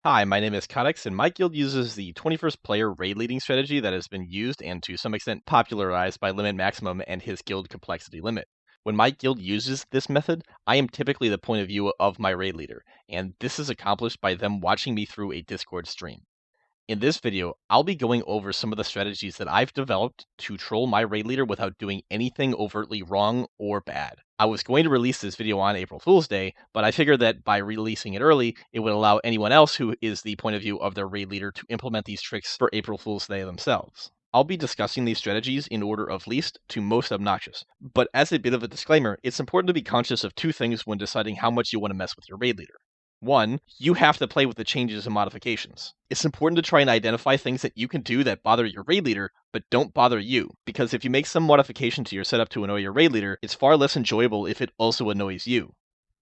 Hi, my name is Cautex, and my guild uses the 21st player raid leading strategy that has been used and to some extent popularized by Limit Maximum and his guild complexity limit. When my guild uses this method, I am typically the point of view of my raid leader, and this is accomplished by them watching me through a Discord stream. In this video, I'll be going over some of the strategies that I've developed to troll my raid leader without doing anything overtly wrong or bad. I was going to release this video on April Fool's Day, but I figured that by releasing it early, it would allow anyone else who is the point of view of their raid leader to implement these tricks for April Fool's Day themselves. I'll be discussing these strategies in order of least to most obnoxious, but as a bit of a disclaimer, it's important to be conscious of two things when deciding how much you want to mess with your raid leader. One, you have to play with the changes and modifications. It's important to try and identify things that you can do that bother your raid leader, but don't bother you, because if you make some modification to your setup to annoy your raid leader, it's far less enjoyable if it also annoys you.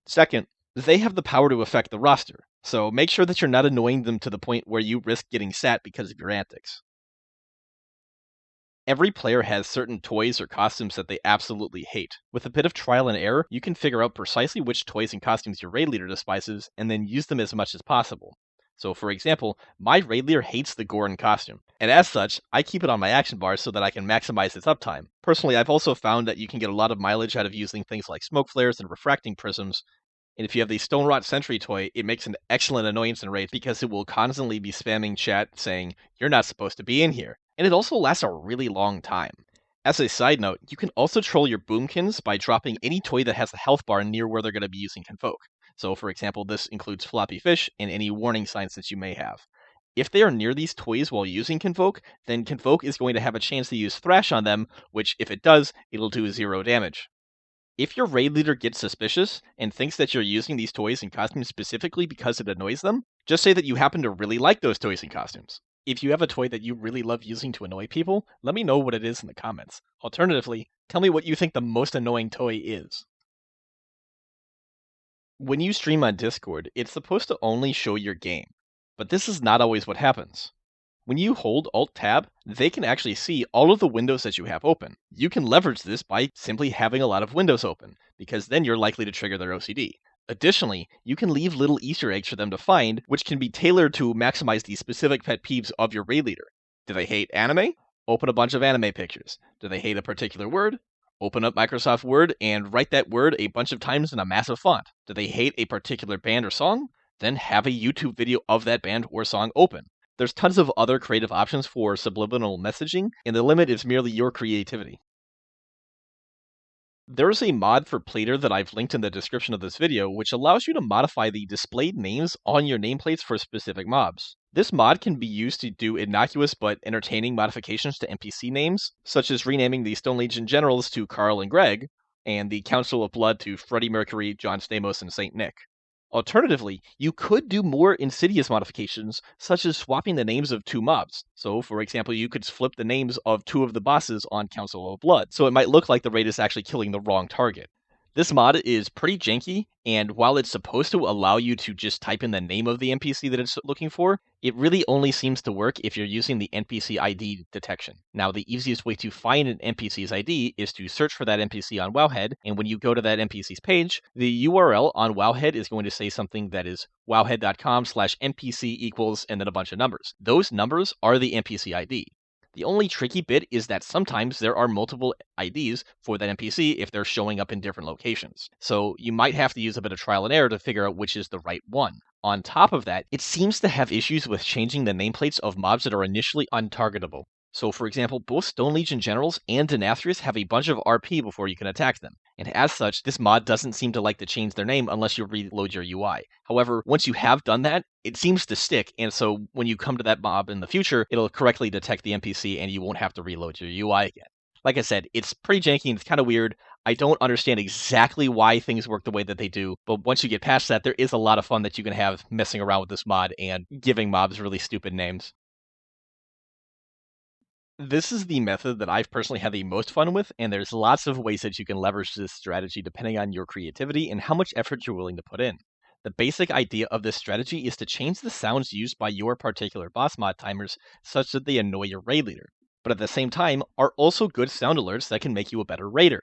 Second, they have the power to affect the roster, so make sure that you're not annoying them to the point where you risk getting sat because of your antics. Every player has certain toys or costumes that they absolutely hate. With a bit of trial and error, you can figure out precisely which toys and costumes your raid leader despises, and then use them as much as possible. So for example, my raid leader hates the Goron costume, and as such, I keep it on my action bar so that I can maximize its uptime. Personally, I've also found that you can get a lot of mileage out of using things like smoke flares and refracting prisms, and if you have the Stone Rot Sentry toy, it makes an excellent annoyance in raid because it will constantly be spamming chat saying, "You're not supposed to be in here." And it also lasts a really long time. As a side note, you can also troll your boomkins by dropping any toy that has a health bar near where they're going to be using Convoke. So for example, this includes floppy fish and any warning signs that you may have. If they are near these toys while using Convoke, then Convoke is going to have a chance to use Thrash on them, which if it does, it'll do 0 damage. If your raid leader gets suspicious and thinks that you're using these toys and costumes specifically because it annoys them, just say that you happen to really like those toys and costumes. If you have a toy that you really love using to annoy people, let me know what it is in the comments. Alternatively, tell me what you think the most annoying toy is. When you stream on Discord, it's supposed to only show your game, but this is not always what happens. When you hold Alt-Tab, they can actually see all of the windows that you have open. You can leverage this by simply having a lot of windows open, because then you're likely to trigger their OCD. Additionally, you can leave little Easter eggs for them to find, which can be tailored to maximize the specific pet peeves of your raid leader. Do they hate anime? Open a bunch of anime pictures. Do they hate a particular word? Open up Microsoft Word and write that word a bunch of times in a massive font. Do they hate a particular band or song? Then have a YouTube video of that band or song open. There's tons of other creative options for subliminal messaging, and the limit is merely your creativity. There's a mod for Plater that I've linked in the description of this video, which allows you to modify the displayed names on your nameplates for specific mobs. This mod can be used to do innocuous but entertaining modifications to NPC names, such as renaming the Stone Legion generals to Carl and Greg, and the Council of Blood to Freddie Mercury, John Stamos, and Saint Nick. Alternatively, you could do more insidious modifications, such as swapping the names of two mobs. So, for example, you could flip the names of two of the bosses on Council of Blood, so it might look like the raid is actually killing the wrong target. This mod is pretty janky, and while it's supposed to allow you to just type in the name of the NPC that it's looking for, it really only seems to work if you're using the NPC ID detection. Now, the easiest way to find an NPC's ID is to search for that NPC on Wowhead, and when you go to that NPC's page, the URL on Wowhead is going to say something that is wowhead.com/NPC equals and then a bunch of numbers. Those numbers are the NPC ID. The only tricky bit is that sometimes there are multiple IDs for that NPC if they're showing up in different locations. So you might have to use a bit of trial and error to figure out which is the right one. On top of that, it seems to have issues with changing the nameplates of mobs that are initially untargetable. So for example, both Stone Legion generals and Denathrius have a bunch of RP before you can attack them. And as such, this mod doesn't seem to like to change their name unless you reload your UI. However, once you have done that, it seems to stick, and so when you come to that mob in the future, it'll correctly detect the NPC and you won't have to reload your UI again. Like I said, it's pretty janky and it's kind of weird. I don't understand exactly why things work the way that they do, but once you get past that, there is a lot of fun that you can have messing around with this mod and giving mobs really stupid names. This is the method that I've personally had the most fun with, and there's lots of ways that you can leverage this strategy depending on your creativity and how much effort you're willing to put in. The basic idea of this strategy is to change the sounds used by your particular boss mod timers such that they annoy your raid leader, but at the same time are also good sound alerts that can make you a better raider.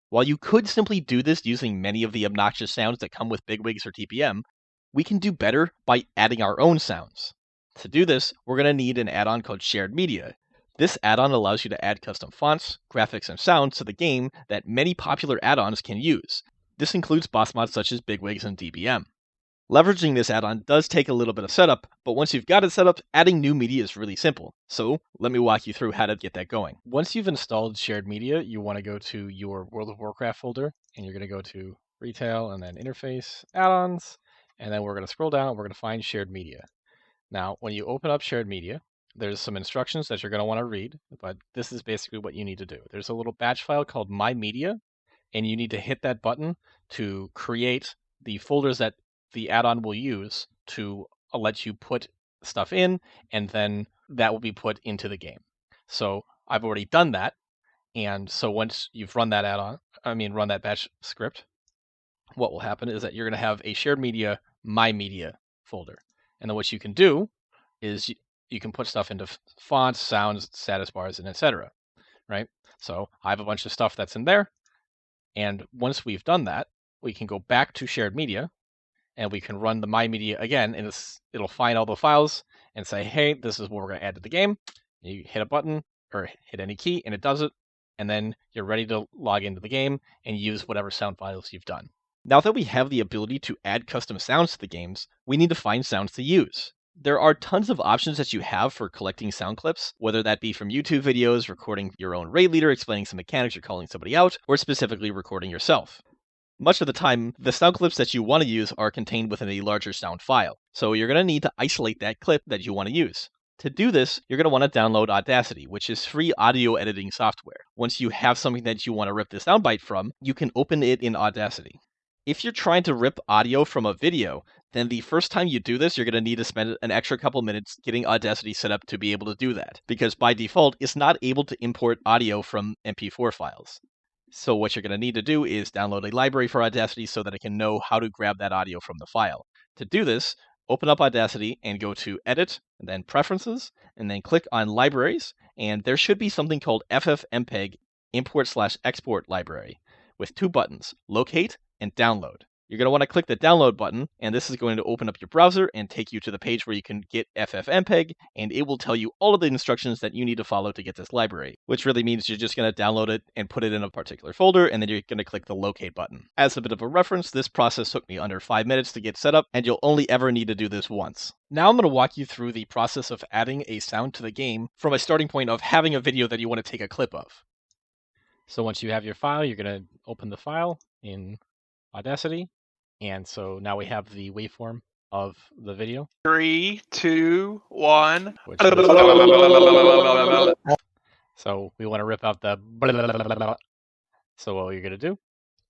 While you could simply do this using many of the obnoxious sounds that come with bigwigs or TPM, we can do better by adding our own sounds. To do this, we're going to need an add-on called Shared Media. This add-on allows you to add custom fonts, graphics, and sounds to the game that many popular add-ons can use. This includes boss mods such as Bigwigs and DBM. Leveraging this add-on does take a little bit of setup, but once you've got it set up, adding new media is really simple. So let me walk you through how to get that going. Once you've installed Shared Media, you want to go to your World of Warcraft folder, and you're going to go to Retail, and then Interface, Add-ons, and then we're going to scroll down, and we're going to find Shared Media. Now, when you open up Shared Media, there's some instructions that you're going to want to read, but this is basically what you need to do. There's a little batch file called My Media, and you need to hit that button to create the folders that the add-on will use to let you put stuff in, and then that will be put into the game. So I've already done that, and so once you've run that run that batch script, what will happen is that you're going to have a Shared Media, My Media folder. And then what you can do is you can put stuff into fonts, sounds, status bars, and etc. Right? So I have a bunch of stuff that's in there. And once we've done that, we can go back to Shared Media, and we can run the My Media again, and it'll find all the files and say, hey, this is what we're going to add to the game. You hit a button or hit any key, and it does it. And then you're ready to log into the game and use whatever sound files you've done. Now that we have the ability to add custom sounds to the games, we need to find sounds to use. There are tons of options that you have for collecting sound clips, whether that be from YouTube videos, recording your own raid leader, explaining some mechanics or calling somebody out, or specifically recording yourself. Much of the time, the sound clips that you want to use are contained within a larger sound file, so you're going to need to isolate that clip that you want to use. To do this, you're going to want to download Audacity, which is free audio editing software. Once you have something that you want to rip the soundbite from, you can open it in Audacity. If you're trying to rip audio from a video, then the first time you do this, you're going to need to spend an extra couple minutes getting Audacity set up to be able to do that, because by default, it's not able to import audio from MP4 files. So what you're going to need to do is download a library for Audacity so that it can know how to grab that audio from the file. To do this, open up Audacity and go to Edit, and then Preferences, and then click on Libraries, and there should be something called FFmpeg Import/Export Library with two buttons, Locate and Download. You're going to want to click the download button, and this is going to open up your browser and take you to the page where you can get FFmpeg, and it will tell you all of the instructions that you need to follow to get this library, which really means you're just going to download it and put it in a particular folder, and then you're going to click the locate button. As a bit of a reference, this process took me under 5 minutes to get set up, and you'll only ever need to do this once. Now I'm going to walk you through the process of adding a sound to the game from a starting point of having a video that you want to take a clip of. So once you have your file, you're going to open the file in Audacity. And so now we have the waveform of the video. 3, 2, 1. So we want to rip out the. So what you're going to do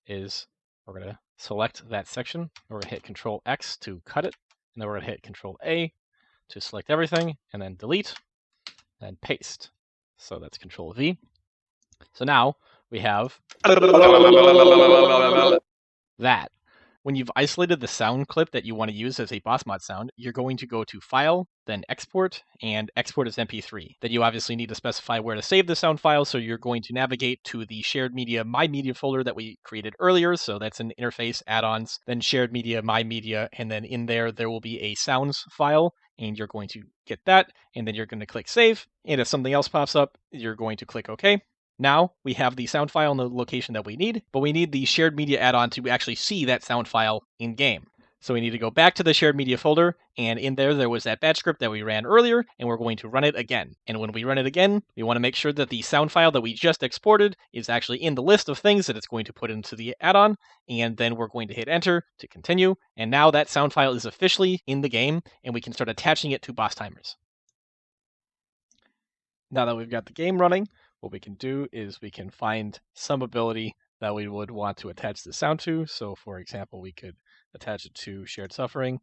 is we're going to select that section. We're going to hit Control X to cut it. And then we're going to hit Control A to select everything. And then delete. And paste. So that's Control V. So now we have that. When you've isolated the sound clip that you want to use as a boss mod sound, you're going to go to File, then Export, and export as MP3. Then you obviously need to specify where to save the sound file, so you're going to navigate to the Shared Media, My Media folder that we created earlier, so that's an Interface, Add-ons, then Shared Media, My Media, and then in there will be a sounds file, and you're going to get that, and then you're going to click Save, and if something else pops up, you're going to click OK. Now we have the sound file in the location that we need, but we need the Shared Media add-on to actually see that sound file in game. So we need to go back to the Shared Media folder, and in there was that batch script that we ran earlier, and we're going to run it again. And when we run it again, we want to make sure that the sound file that we just exported is actually in the list of things that it's going to put into the add-on, and then we're going to hit enter to continue. And now that sound file is officially in the game, and we can start attaching it to boss timers. Now that we've got the game running, what we can do is we can find some ability that we would want to attach the sound to. So for example, we could attach it to Shared Suffering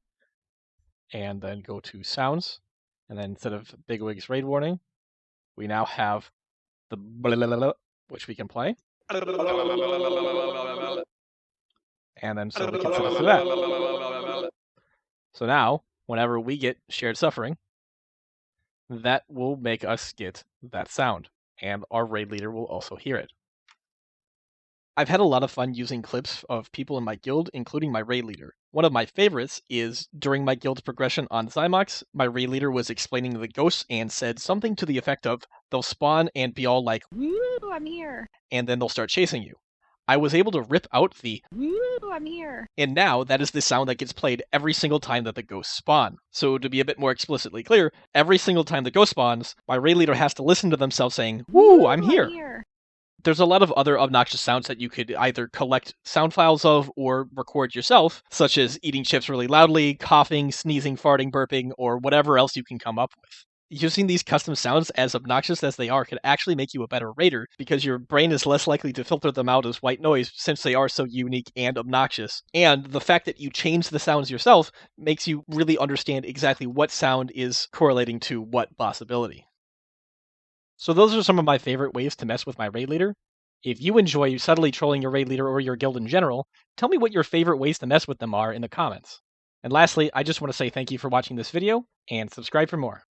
and then go to Sounds. And then instead of Bigwig's Raid Warning, we now have the blah, which we can play. And then so we can set it to that. So now, whenever we get Shared Suffering, that will make us get that sound. And our raid leader will also hear it. I've had a lot of fun using clips of people in my guild, including my raid leader. One of my favorites is during my guild's progression on Zymox, my raid leader was explaining the ghosts and said something to the effect of, they'll spawn and be all like, Woo, I'm here. And then they'll start chasing you. I was able to rip out the Woo, I'm here. And now that is the sound that gets played every single time that the ghosts spawn. So to be a bit more explicitly clear, every single time the ghost spawns, my raid leader has to listen to themselves saying, Woo, I'm here. There's a lot of other obnoxious sounds that you could either collect sound files of or record yourself, such as eating chips really loudly, coughing, sneezing, farting, burping, or whatever else you can come up with. Using these custom sounds, as obnoxious as they are, can actually make you a better raider, because your brain is less likely to filter them out as white noise since they are so unique and obnoxious. And the fact that you change the sounds yourself makes you really understand exactly what sound is correlating to what boss ability. So those are some of my favorite ways to mess with my raid leader. If you enjoy subtly trolling your raid leader or your guild in general, tell me what your favorite ways to mess with them are in the comments. And lastly, I just want to say thank you for watching this video, and subscribe for more.